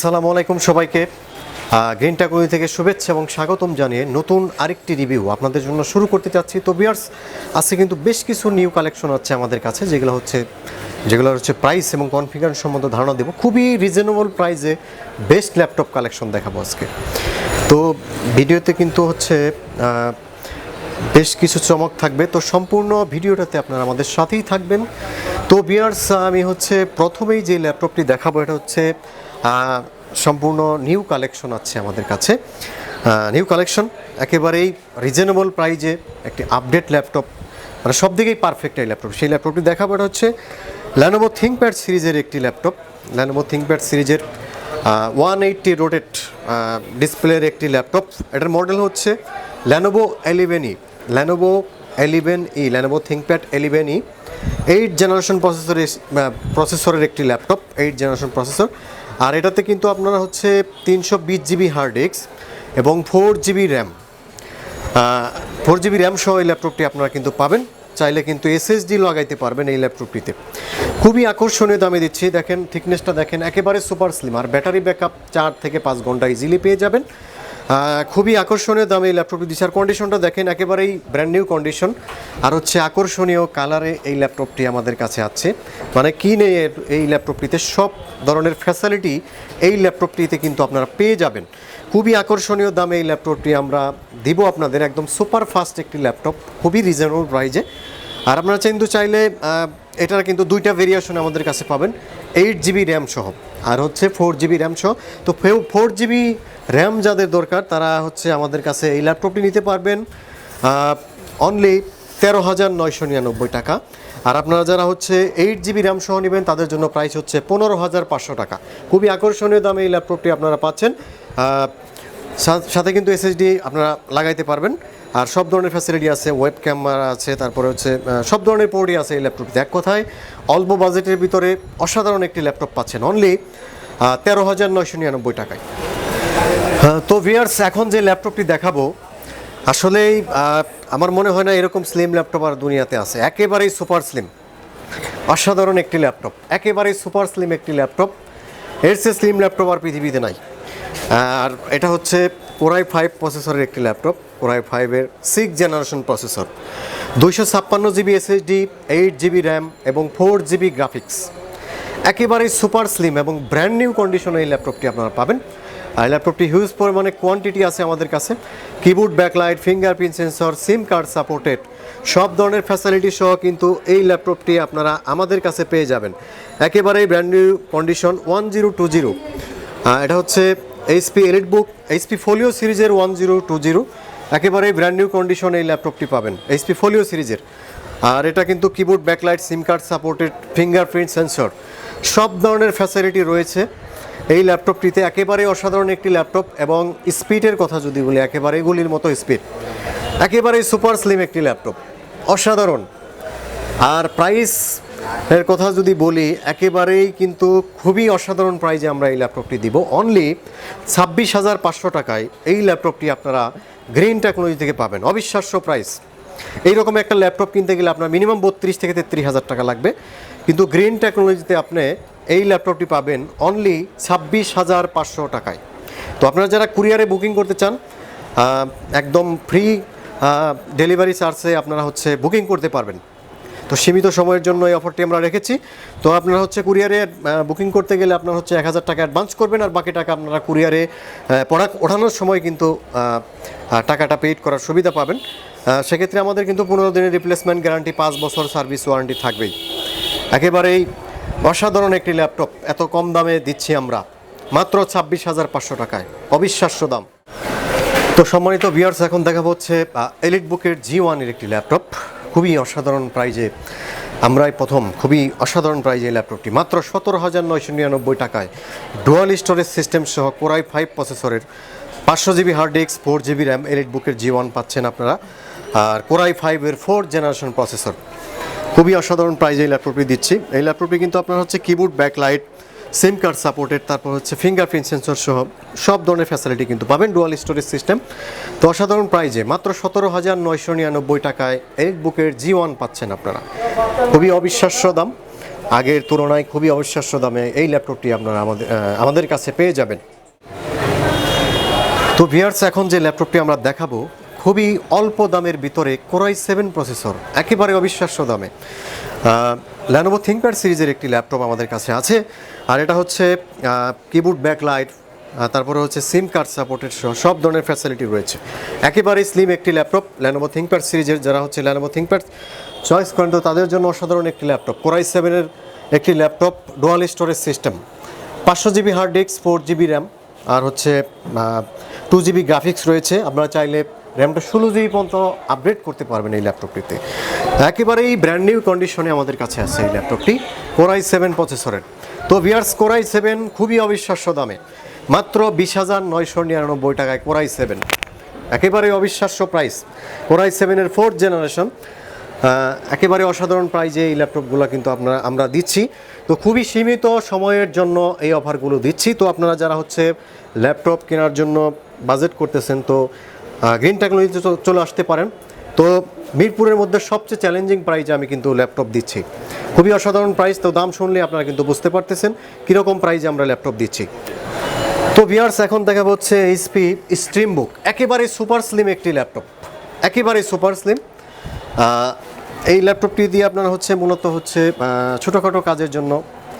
আসসালামু আলাইকুম সবাইকে। গ্রিন টেকনোলজি থেকে শুভেচ্ছা এবং স্বাগতম জানিয়ে নতুন আরেকটি রিভিউ আপনাদের জন্য শুরু করতে চাচ্ছি। তো ভিউয়ার্স, আজকে কিন্তু বেশ কিছু নিউ কালেকশন আছে আমাদের কাছে, যেগুলো হচ্ছে প্রাইস এবং কনফিগারেশন সম্বন্ধে ধারণা দেবো। খুবই রিজনেবল প্রাইসে বেস্ট ল্যাপটপ কালেকশন দেখাবো আজকে। তো ভিডিওতে কিন্তু হচ্ছে বেশ কিছু চমক থাকবে, তো সম্পূর্ণ ভিডিওটাতে আপনারা আমাদের সাথেই থাকবেন। তো ভিউয়ার্স, আমি হচ্ছে প্রথমেই যে ল্যাপটপটি দেখাবো এটা হচ্ছে সম্পূর্ণ নিউ কালেকশন আছে আমাদের কাছে। নিউ কালেকশন একেবারেই রিজনেবল প্রাইজে একটি আপডেট ল্যাপটপ, মানে সব দিকেই পারফেক্ট এই ল্যাপটপ। সেই ল্যাপটপটি দেখাবো, এটা হচ্ছে ল্যানোভো থিংকপ্যাড সিরিজের একটি ল্যাপটপ। ল্যানোভো থিংকপ্যাড সিরিজের 180 রোটেট ডিসপ্লের একটি ল্যাপটপ। এটার মডেল হচ্ছে Lenovo 11E। Lenovo 11E, Lenovo ThinkPad 11E 8 generation প্রসেসরের একটি ল্যাপটপ, 8 জেনারেশন প্রসেসর। আর এটাতে কিন্তু আপনারা হচ্ছে 320 জিবি হার্ড ডিস্ক এবং 4 জিবি র্যাম, 4 জিবি র্যাম সহ এই ল্যাপটপটি আপনারা কিন্তু পাবেন। চাইলে কিন্তু এসএসডি লাগাইতে পারবেন এই ল্যাপটপটিতে। খুবই আকর্ষণীয় দামে দিচ্ছি। দেখেন, থিকনেসটা দেখেন, একেবারে সুপার স্লিম। আর ব্যাটারি ব্যাকআপ 4 থেকে 5 ঘন্টা ইজিলি পেয়ে যাবেন। খুবই আকর্ষণীয় দামে এই ল্যাপটপটি দিচ্ছে। আর কন্ডিশনটা দেখেন, একেবারেই ব্র্যান্ড নিউ কন্ডিশন। আর হচ্ছে আকর্ষণীয় কালারে এই ল্যাপটপটি আমাদের কাছে আছে। মানে কি নেই এই ল্যাপটপটিতে, সব ধরনের ফ্যাসিলিটি এই ল্যাপটপটিতে কিন্তু আপনারা পেয়ে যাবেন। খুবই আকর্ষণীয় দামে এই ল্যাপটপটি আমরা দিব আপনাদের, একদম সুপার ফাস্ট একটি ল্যাপটপ, খুবই রিজনেবল প্রাইজে। আর আপনারা কিন্তু চাইলে এটার কিন্তু দুইটা ভেরিয়েশন আমাদের কাছে পাবেন, 8 জিবি র্যাম সহ আর হচ্ছে 4 জিবি র্যাম সহ। তো 4 জিবি র্যাম যাদের দরকার তারা হচ্ছে আমাদের কাছে এই ল্যাপটপটি নিতে পারবেন অনলি 13,999 টাকা। আর আপনারা যারা হচ্ছে 8 জিবি র্যাম সহ নেবেন তাদের জন্য প্রাইস হচ্ছে 15,500 টাকা। খুবই আকর্ষণীয় দামে এই ল্যাপটপটি আপনারা পাচ্ছেন। সাথে কিন্তু এসএসডি আপনারা লাগাইতে পারবেন। আর সব ধরনের ফ্যাসিলিটি আছে, ওয়েব ক্যামেরা আছে, তারপরে হচ্ছে সব ধরনের পোর্টই আছে এই ল্যাপটপটিতে। এক কথায় অল্প বাজেটের ভিতরে অসাধারণ একটি ল্যাপটপ পাচ্ছেন অনলি 13,999 টাকায়। তো ভিউয়ার্স, এখন যে ল্যাপটপটি দেখাবো আসলেই আমার মনে হয় না এরকম স্লিম ল্যাপটপ আর দুনিয়াতে আছে। একেবারেই সুপার স্লিম, অসাধারণ একটি ল্যাপটপ, একেবারেই সুপার স্লিম একটি ল্যাপটপ। এর চেয়ে স্লিম ল্যাপটপ আর পৃথিবীতে নাই। আর এটা হচ্ছে কোরাই 5 প্রসেসরের একটি ল্যাপটপ, কোরাই 5-এর 6 generation processor, 256 GB SSD, 8 GB RAM এবং 4 জিবি গ্রাফিক্স। একেবারেই সুপার স্লিম এবং ব্র্যান্ড নিউ কন্ডিশনে এই ল্যাপটপটি আপনারা পাবেন। আর ল্যাপটপটি হিউজ পরিমাণে কোয়ান্টিটি আছে আমাদের কাছে। Keyboard, backlight, fingerprint sensor, SIM card supported, সব ধরনের ফ্যাসিলিটি সহ কিন্তু এই ল্যাপটপটি আপনারা আমাদের কাছে পেয়ে যাবেন একেবারেই ব্র্যান্ড নিউ কন্ডিশন। 1020, এটা হচ্ছে এইচপি এলিটবুক এইচপি ফোলিও সিরিজের 1020, একেবারেই ব্র্যান্ড নিউ কন্ডিশন এই ল্যাপটপটি পাবেন এইচপি ফোলিও সিরিজের। আর এটা কিন্তু কিবোর্ড, ব্যাকলাইট, সিম কার্ড সাপোর্টেড, ফিঙ্গারপ্রিন্ট সেন্সর, সব ধরনের ফ্যাসিলিটি রয়েছে এই ল্যাপটপটিতে। একেবারে অসাধারণ একটি ল্যাপটপ। এবং স্পিডের কথা যদি বলি, একেবারে গুলির মতো স্পিড, একেবারেই সুপার স্লিম একটি ল্যাপটপ, অসাধারণ। আর প্রাইস এর কথা যদি বলি, একেবারেই কিন্তু খুবই অসাধারণ প্রাইজে আমরা এই ল্যাপটপটি দিব অনলি 26,500 টাকায়। এই ল্যাপটপটি আপনারা গ্রিন টেকনোলজি থেকে পাবেন, অবিশ্বাস্য প্রাইস। এইরকম একটা ল্যাপটপ কিনতে গেলে আপনার মিনিমাম 32 থেকে 33,000 টাকা লাগবে, কিন্তু গ্রিন টেকনোলজিতে আপনি এই ল্যাপটপটি পাবেন অনলি 26,500 টাকায়। তো আপনারা যারা কুরিয়ারে বুকিং করতে চান, একদম ফ্রি ডেলিভারি চার্জে আপনারা হচ্ছে বুকিং করতে পারবেন। তো সীমিত সময়ের জন্য এই অফারটি আমরা রেখেছি। তো আপনারা হচ্ছে কুরিয়ারে বুকিং করতে গেলে আপনারা হচ্ছে 1,000 টাকা অ্যাডভান্স করবেন, আর বাকি টাকা আপনারা কুরিয়ারে প্রোডাক্ট ওঠানোর সময় কিন্তু টাকাটা পেইড করার সুবিধা পাবেন। সেক্ষেত্রে আমাদের কিন্তু 15 দিনের রিপ্লেসমেন্ট গ্যারান্টি, 5 বছর সার্ভিস ওয়ারেন্টি থাকবেই। একেবারেই অসাধারণ একটি ল্যাপটপ এত কম দামে দিচ্ছি আমরা মাত্র 26,500 টাকায়, অবিশ্বাস্য দাম। তো সম্মানিত ভিউয়ার্স, এখন দেখা হচ্ছে এলিটবুকের G1-এর একটি ল্যাপটপ, খুবই অসাধারণ প্রাইজে আমরাই প্রথম, খুবই অসাধারণ প্রাইজে এই ল্যাপটপটি মাত্র 17,999 টাকায় ডুয়াল স্টোরেজ সিস্টেম সহ কোরাই 5 প্রসেসরের 500 GB hard disk, 4 GB RAM এলিটবুকের G1 পাচ্ছেন আপনারা। আর কোরাই 5-এর 4 জেনারেশন প্রসেসর, খুবই অসাধারণ প্রাইজে এই ল্যাপটপটি দিচ্ছি। এই ল্যাপটপটি কিন্তু আপনার হচ্ছে কিবোর্ড, ব্যাকলাইট, সিম কার্ড সাপোর্টেড, তারপর হচ্ছে ফিঙ্গারপ্রিন্ট সেন্সর সহ সব ধরনের ফ্যাসিলিটি কিন্তু পাবেন, ডুয়াল স্টোরেজ সিস্টেম। তো অসাধারণ প্রাইজে মাত্র 17,999 টাকায় এলিটবুকের G1 পাচ্ছেন আপনারা, খুবই অবিশ্বাস্য দাম। আগের তুলনায় খুবই অবিশ্বাস্য দামে এই ল্যাপটপটি আপনারা আমাদের কাছে পেয়ে যাবেন। তো ভিউয়ার্স, এখন যে ল্যাপটপটি আমরা দেখাবো খুবই অল্প দামের ভিতরে কোরাই 7 প্রসেসর, একেবারে অবিশ্বাস্য দামে। Lenovo ThinkPad সিরিজের একটি ল্যাপটপ আমাদের কাছে আছে। আর এটা হচ্ছে কিবোর্ড ব্যাকলাইট, তারপরে হচ্ছে সিম কার্ড সাপোর্টেড সব ধরনের ফ্যাসিলিটি রয়েছে। একেবারে স্লিম একটি ল্যাপটপ Lenovo ThinkPad সিরিজের, যারা হচ্ছে Lenovo ThinkPad চয়েস করেন তো তাদের জন্য অসাধারণ একটি ল্যাপটপ। কোরাই 7-এর একটি laptop, dual storage system, 500 GB hard disk, 4 GB RAM, আর হচ্ছে 2 জিবি গ্রাফিক্স রয়েছে। আপনারা চাইলে র্যামটা 16 জিবি পর্যন্ত আপগ্রেড করতে পারবেন এই ল্যাপটপটিতে। একেবারেই ব্র্যান্ড নিউ কন্ডিশনে আমাদের কাছে আছে এই ল্যাপটপটি কোরাই 7 প্রসেসরের। তো ভিউয়ার্স, কোরাই 7 খুবই অবিশ্বাস্য দামে, মাত্র 20,999 টাকায় কোরাই 7, একেবারে অবিশ্বাস্য প্রাইস। কোরাই 7-এর 4th জেনারেশন, একেবারে অসাধারণ প্রাইজে এই ল্যাপটপগুলো কিন্তু আমরা দিচ্ছি। তো খুবই সীমিত সময়ের জন্য এই অফারগুলো দিচ্ছি। তো আপনারা যারা হচ্ছে ল্যাপটপ কেনার জন্য বাজেট করতেছেন, তো গ্রিন টেকনোলজিতে চলে আসতে পারেন। তো মিরপুরের মধ্যে সবচেয়ে চ্যালেঞ্জিং প্রাইজে আমি কিন্তু ল্যাপটপ দিচ্ছি, খুবই অসাধারণ প্রাইস। তো দাম শুনলে আপনারা কিন্তু বুঝতে পারতেছেন কীরকম প্রাইজে আমরা ল্যাপটপ দিচ্ছি। তো ভিউয়ার্স, এখন দেখা হচ্ছে এইচপি স্ট্রিমবুক, একেবারে সুপার স্লিম একটি ল্যাপটপ, একেবারে সুপার স্লিম। এই ল্যাপটপটি দিয়ে আপনারা হচ্ছে মূলত হচ্ছে ছোটোখাটো কাজের জন্য,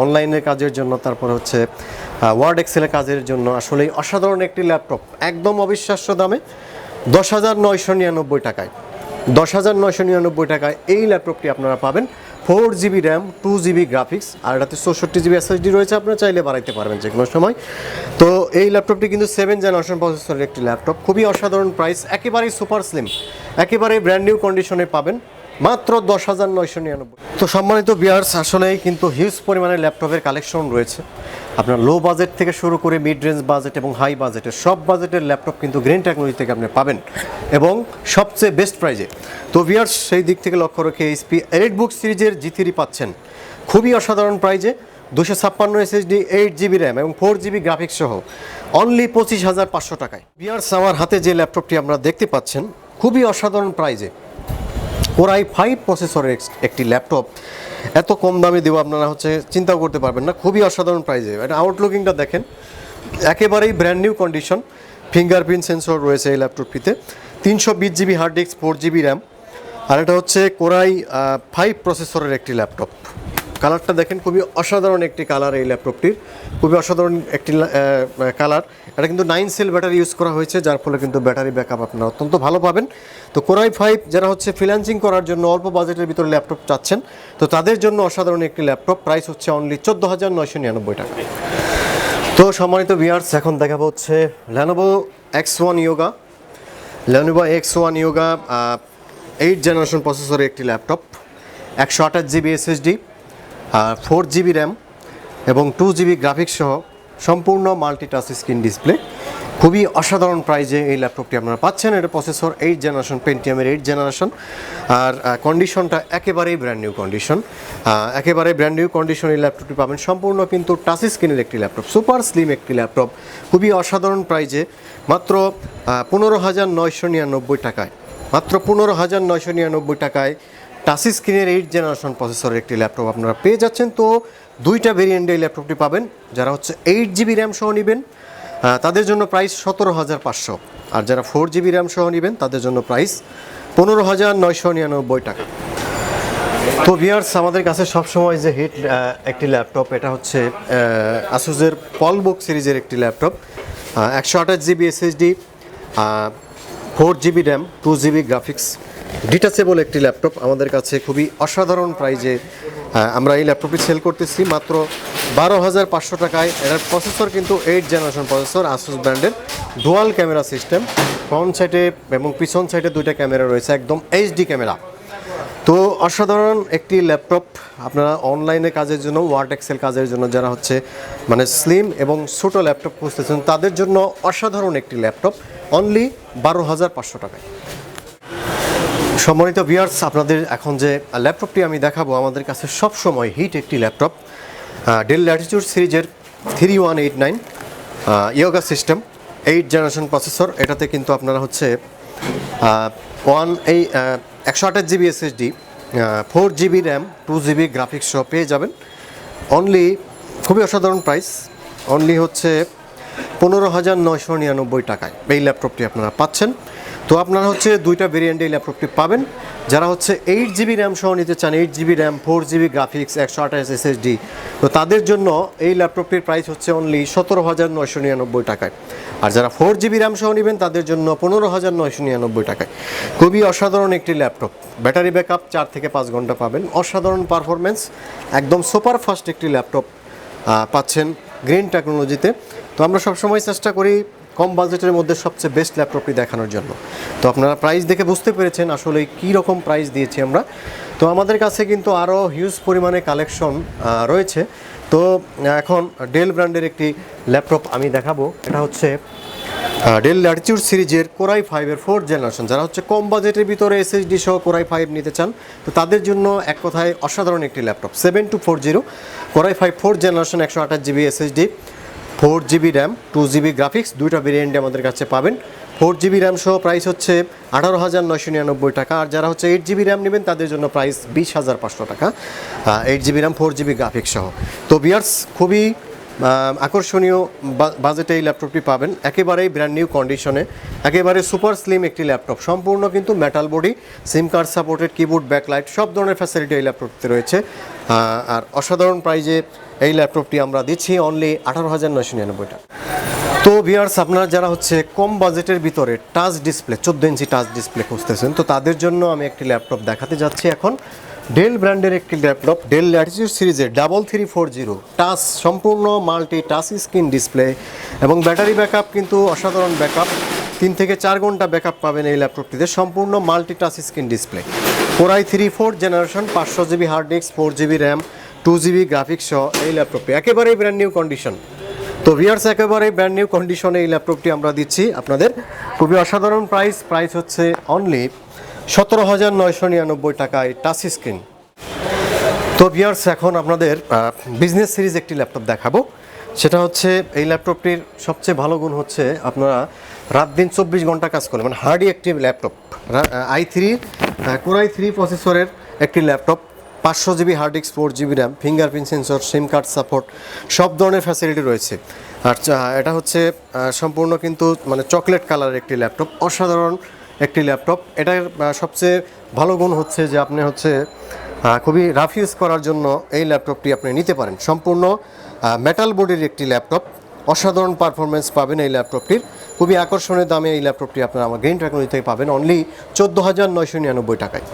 অনলাইনের কাজের জন্য, তারপর হচ্ছে ওয়ার্ড এক্সেলের কাজের জন্য আসলেই অসাধারণ একটি ল্যাপটপ, একদম অবিশ্বাস্য দামে 10,999 টাকায়। 10,999 টাকায় এই ল্যাপটপটি আপনারা পাবেন। 4 জিবি র্যাম, 2 জিবি গ্রাফিক্স, আর এটাতে 64 জিবি এসএসডি রয়েছে, আপনারা চাইলে বাড়াইতে পারবেন যে কোনো সময়। তো এই ল্যাপটপটি কিন্তু 7 জেনারেশন প্রসেসরের একটি ল্যাপটপ, খুবই অসাধারণ প্রাইস, একেবারেই সুপার স্লিম, একেবারে ব্র্যান্ড নিউ কন্ডিশনে পাবেন মাত্র 10,999। তো সম্মানিত ভিউয়ার্স, আসলেই কিন্তু হিউজ পরিমাণে ল্যাপটপের কালেকশন রয়েছে। আপনার লো বাজেট থেকে শুরু করে মিড রেঞ্জ বাজেট এবং হাই বাজেটের সব বাজেটের ল্যাপটপ কিন্তু গ্রিন টেকনোলজি থেকে আপনি পাবেন, এবং সবচেয়ে বেস্ট প্রাইজে। তো ভিউয়ার্স, সেই দিক থেকে লক্ষ্য রেখে এইচপি এলিটবুক সিরিজের G3 পাচ্ছেন খুবই অসাধারণ প্রাইজে, 256 এসএসডি, 8 জিবি র্যাম এবং 4 জিবি গ্রাফিক্স সহ অনলি 25,500 টাকায়। ভিউয়ার্স, আমার হাতে যে ল্যাপটপটি আমরা দেখতে পাচ্ছেন খুবই অসাধারণ প্রাইজে, কোরাই 5 প্রসেসরের একটি ল্যাপটপ, এত কম দামে দেবো আপনারা হচ্ছে চিন্তাও করতে পারবেন না, খুবই অসাধারণ প্রাইজে। এটা আউটলুকিংটা দেখেন, একেবারেই brand new condition, fingerprint sensor রয়েছে এই ল্যাপটপটিতে, 320 GB hard disk, 4 GB RAM, আর এটা হচ্ছে কোরাই 5 প্রসেসরের একটি ল্যাপটপ। কালারটা দেখেন, খুবই অসাধারণ একটি কালার এই ল্যাপটপটির, খুবই অসাধারণ একটি কালার। এটা কিন্তু 9 সেল ব্যাটারি ইউজ করা হয়েছে, যার ফলে কিন্তু ব্যাটারি ব্যাকআপ আপনারা অত্যন্ত ভালো পাবেন। তো কোরাই 5 যারা হচ্ছে ফ্রিল্যান্সিং করার জন্য অল্প বাজেটের ভিতরে ল্যাপটপ চাচ্ছেন, তো তাদের জন্য অসাধারণ একটি ল্যাপটপ, প্রাইস হচ্ছে অনলি 14,999 টাকা। তো সম্মানিত ভিউয়ার্স, এখন দেখাবো হচ্ছে Lenovo X1 Yoga, Lenovo X1 Yoga 8 generation প্রসেসরের একটি laptop, 128 GB SSD, 4 GB RAM এবং 2 জিবি গ্রাফিক্স সহ সম্পূর্ণ মাল্টি টাচ স্ক্রিন ডিসপ্লে, খুবই অসাধারণ প্রাইজে এই ল্যাপটপটি আপনারা পাচ্ছেন। এটা প্রসেসর 8 জেনারেশন, পেন্টিয়ামের 8 জেনারেশন, আর কন্ডিশনটা একেবারেই ব্র্যান্ড নিউ কন্ডিশন, একেবারে ব্র্যান্ড নিউ কন্ডিশন এই ল্যাপটপটি পাবেন। সম্পূর্ণ কিন্তু টাচ স্ক্রিনের একটি ল্যাপটপ, সুপার স্লিম একটি ল্যাপটপ, খুবই অসাধারণ প্রাইজে, মাত্র 15,999 টাকায়, মাত্র 15,999 টাকায় টাচ স্ক্রিনের 8 জেনারেশন প্রসেসরের একটি ল্যাপটপ আপনারা পেয়ে যাচ্ছেন। তো দুইটা ভেরিয়েন্টে এই ল্যাপটপটি পাবেন। যারা হচ্ছে 8 জিবি র্যাম সহ নেবেন তাদের জন্য প্রাইস 17,500, আর যারা 4 জিবি র্যাম সহ নেবেন তাদের জন্য প্রাইস 15,999 টাকা। তো ভিউয়ার্স, আমাদের কাছে সবসময় যে হিট একটি ল্যাপটপ, এটা হচ্ছে আসুসের পলবুক সিরিজের একটি laptop, 128 GB SSD, 4 GB RAM, 2 GB graphics, detachable একটি ল্যাপটপ। আমাদের কাছে খুবই অসাধারণ প্রাইজে আমরা এই ল্যাপটপটি সেল করতেছি মাত্র 12,500 টাকায়। এর প্রসেসর কিন্তু 8 জেনারেশন প্রসেসর, আসুস ব্র্যান্ডের, ডুয়াল ক্যামেরা সিস্টেম, ফ্রন্ট সাইডে এবং পিছন সাইডে দুইটা ক্যামেরা রয়েছে, একদম এইচডি ক্যামেরা। তো অসাধারণ একটি ল্যাপটপ, আপনারা অনলাইনে কাজের জন্য, ওয়ার্ড এক্সেল কাজের জন্য, যারা হচ্ছে মানে স্লিম এবং ছোটো ল্যাপটপ খুঁজতেছেন তাদের জন্য অসাধারণ একটি ল্যাপটপ, অনলি 12,500 টাকায়। সম্মানিত ভিউয়ার্স, আপনাদের এখন যে ল্যাপটপটি আমি দেখাবো আমাদের কাছে সবসময় হিট একটি ল্যাপটপ, ডেল ল্যাটিটিউড সিরিজের 3189 ইয়োগা সিস্টেম, 8 জেনারেশন প্রসেসর। এটাতে কিন্তু আপনারা হচ্ছে 128 GB SSD, 4 GB RAM, 2 GB graphics সহ পেয়ে যাবেন। অনলি খুবই অসাধারণ প্রাইস, অনলি হচ্ছে 15,999 টাকায় এই ল্যাপটপটি আপনারা পাচ্ছেন। তো আপনারা হচ্ছে দুইটা ভেরিয়েন্টে এই ল্যাপটপটি পাবেন। যারা হচ্ছে 8GB র্যাম সহ নিতে চান, 8GB RAM, 4GB graphics, 128 SSD, তো তাদের জন্য এই ল্যাপটপটির প্রাইস হচ্ছে অনলি 17,999 টাকায়। আর যারা 4GB র্যাম সহ নেবেন তাদের জন্য 15,999 টাকায়। খুবই অসাধারণ একটি ল্যাপটপ, ব্যাটারি ব্যাকআপ 4 থেকে 5 ঘন্টা পাবেন, অসাধারণ পারফরমেন্স, একদম সুপার ফাস্ট একটি ল্যাপটপ পাচ্ছেন গ্রিন টেকনোলজিতে। তো আমরা সবসময় চেষ্টা করি কম বাজেটের মধ্যে সবচেয়ে বেস্ট ল্যাপটপটি দেখানোর জন্য। তো আপনারা প্রাইস দেখে বুঝতে পেরেছেন আসলে কী রকম প্রাইস দিয়েছি আমরা। তো আমাদের কাছে কিন্তু আরও হিউজ পরিমাণে কালেকশন রয়েছে। তো এখন ডেল ব্র্যান্ডের একটি ল্যাপটপ আমি দেখাবো। এটা হচ্ছে ডেল ল্যাটিটিউড সিরিজের কোরাই 5-এর 4th জেনারেশন। যারা হচ্ছে কম বাজেটের ভিতরে SSD সহ কোরাই 5 নিতে চান, তো তাদের জন্য এক কথায় অসাধারণ একটি laptop. 7240 core i 5 4th generation, 128GB SSD, 4GB RAM, 2GB graphics, দুইটা ভেরিয়েন্টে আমাদের কাছে পাবেন। 4GB র্যাম সহ প্রাইস হচ্ছে 18,999 টাকা। আর যারা হচ্ছে 8GB র্যাম নেবেন তাদের জন্য প্রাইস 20,500 টাকা, 8GB র্যাম, 4GB গ্রাফিক্স সহ। তো ভিউয়ার্স, খুবই আকর্ষণীয় বাজেটে এই ল্যাপটপটি পাবেন, একেবারেই ব্র্যান্ড নিউ কন্ডিশনে, একেবারে সুপার স্লিম একটি ল্যাপটপ, সম্পূর্ণ কিন্তু মেটাল বডি, সিম কার্ড সাপোর্টেড, কিবোর্ড, ব্যাকলাইট, সব ধরনের ফ্যাসিলিটি এই ল্যাপটপটিতে রয়েছে। আর অসাধারণ প্রাইজে এই ল্যাপটপটি আমরা দিচ্ছি অনলি 18,999 টাকা। তো ভিউয়ার্স, আপনারা যারা হচ্ছে কম বাজেটের ভিতরে টাচ ডিসপ্লে, 14 ইঞ্চি টাচ ডিসপ্লে খুঁজতেছেন, তো তাদের জন্য আমি একটি ল্যাপটপ দেখাতে যাচ্ছি এখন। ডেল ব্র্যান্ডের একটি ল্যাপটপ, ডেল ল্যাটিটিউড সিরিজের 3340 টাচ, সম্পূর্ণ মাল্টি টাচ স্ক্রিন ডিসপ্লে এবং ব্যাটারি ব্যাকআপ কিন্তু অসাধারণ ব্যাকআপ, 3 থেকে 4 ঘন্টা ব্যাকআপ পাবেন এই ল্যাপটপটিতে, সম্পূর্ণ multi touch screen display. Core i 3 4th generation, 500GB hard disk, 4GB RAM, 2GB graphics সহ এই ল্যাপটপটি একেবারেই ব্র্যান্ড নিউ কন্ডিশন। তো ভিউয়ার্স, একেবারেই ব্র্যান্ড নিউ কন্ডিশনে এই ল্যাপটপটি আমরা দিচ্ছি আপনাদের, খুবই অসাধারণ প্রাইস হচ্ছে অনলি 17,999 টাকায় টাচ স্ক্রিন। তো ভিউয়ার্স, এখন আপনাদের বিজনেস সিরিজ একটি ল্যাপটপ দেখাবো। সেটা হচ্ছে এই ল্যাপটপটির সবচেয়ে ভালো গুণ হচ্ছে আপনারা রাত দিন 24 ঘন্টা কাজ করবেন, হার্ডি একটি ল্যাপটপ, কোরাই 3 প্রসেসরের একটি laptop, 500GB hard disk, 4GB RAM, fingerprint sensor, SIM card support, সব ধরনের ফ্যাসিলিটি রয়েছে। আর এটা হচ্ছে সম্পূর্ণ কিন্তু মানে চকলেট কালারের একটি ল্যাপটপ, অসাধারণ একটি ল্যাপটপ। এটার সবচেয়ে ভালো গুণ হচ্ছে যে আপনি হচ্ছে খুবই রাফ ইউজ করার জন্য এই ল্যাপটপটি আপনি নিতে পারেন। সম্পূর্ণ মেটাল বডির একটি ল্যাপটপ, অসাধারণ পারফরমেন্স পাবেন এই ল্যাপটপটির, খুবই আকর্ষণীয় দামে এই ল্যাপটপটি আপনারা আমার গ্রিন টেকনোলজি থেকে পাবেন অনলি 14,999 টাকায়।